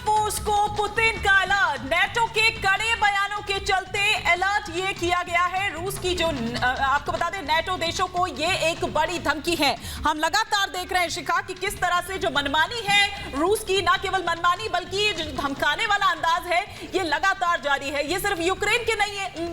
Force को Putin का alert. NATO के कड़े बयानों के चलते अलर्ट ये किया गया है। रूस की जो आपको बता दें, नेटो देशों को ये एक बड़ी धमकी है। हम लगातार देख रहे हैं शिखा कि किस तरह से जो मनमानी है रूस की, ना केवल मनमानी बल्कि जो धमकाने वाला अंदाज है ये लगातार जारी है। ये सिर्फ यूक्रेन के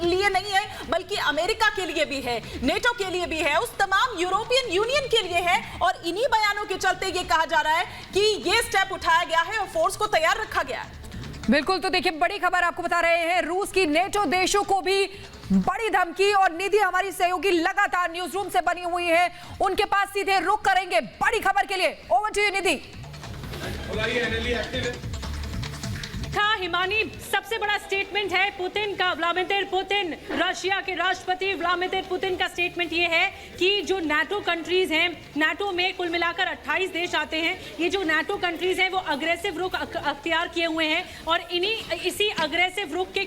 लिए नहीं है बल्कि अमेरिका के लिए भी है, नेटो के लिए भी है, उस तमाम यूरोपियन यूनियन के लिए है। और इन्हीं बयानों के चलते ये कहा जा रहा है कि ये स्टेप उठाया गया है और फोर्स को तैयार रखा गया है। बिल्कुल, तो देखिए बड़ी खबर आपको बता रहे हैं, रूस की नेटो देशों को भी बड़ी धमकी। और निधि हमारी सहयोगी लगातार न्यूज रूम से बनी हुई है, उनके पास सीधे रुख करेंगे बड़ी खबर के लिए। ओवर टू यू निधि। हिमानी, सबसे बड़ा स्टेटमेंट है पुतिन का। व्लादिमीर पुतिन, रशिया के राष्ट्रपति व्लादिमीर पुतिन का स्टेटमेंट ये है कि जो नाटो कंट्रीज हैं, नाटो में कुल मिलाकर 28 देश आते हैं, ये जो नाटो कंट्रीज हैं वो अग्रेसिव रुख अख्तियार किए हुए हैं। और इसी अग्रेसिव रुख के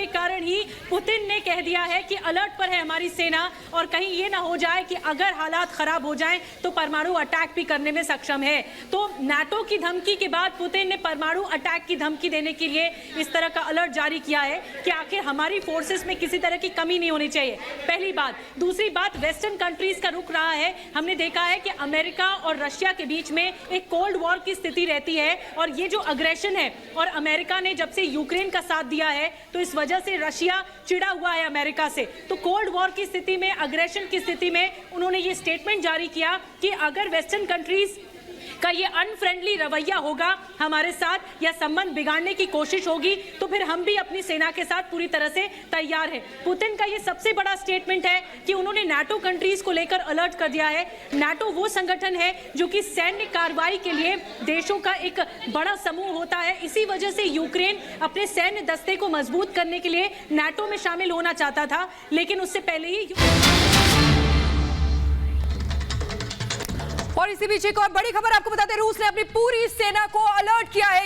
कारण ही पुतिन ने कह दिया है कि अलर्ट पर है हमारी सेना, और कहीं ये ना हो जाए कि अगर हालात खराब हो जाएं तो परमाणु अटैक भी करने में सक्षम है। तो नाटो की धमकी के बाद पुतिन ने परमाणु अटैक की धमकी देने के लिए इस तरह का अलर्ट जारी किया है कि आखिर हमारी फोर्सेस में किसी तरह की कमी नहीं होनी चाहिए, पहली बात। दूसरी बात, वेस्टर्न कंट्रीज का रुख रहा है। हमने देखा है कि अमेरिका और रशिया के बीच में एक कोल्ड वॉर की स्थिति रहती है, और ये जो अग्रेशन है, और अमेरिका ने जब से यूक्रेन का साथ दिया है तो इस वजह से रशिया चिढ़ा हुआ है अमेरिका से। तो कोल्ड वॉर की स्थिति में, अग्रेशन की स्थिति में उन्होंने ये स्टेटमेंट जारी किया कि अगर वेस्टर्न कंट्रीज का ये अनफ्रेंडली रवैया होगा हमारे साथ, या संबंध बिगाड़ने की कोशिश होगी, तो फिर हम भी अपनी सेना के साथ पूरी तरह से तैयार हैं। पुतिन का ये सबसे बड़ा स्टेटमेंट है कि उन्होंने नाटो कंट्रीज को लेकर अलर्ट कर दिया है। नाटो वो संगठन है जो कि सैन्य कार्रवाई के लिए देशों का एक बड़ा समूह होता है। इसी वजह से यूक्रेन अपने सैन्य दस्ते को मजबूत करने के लिए नाटो में शामिल होना चाहता था, लेकिन उससे पहले ही। और इसी बीच एक और बड़ी खबर आपको बताते हैं, रूस ने अपनी पूरी सेना को अलर्ट किया है।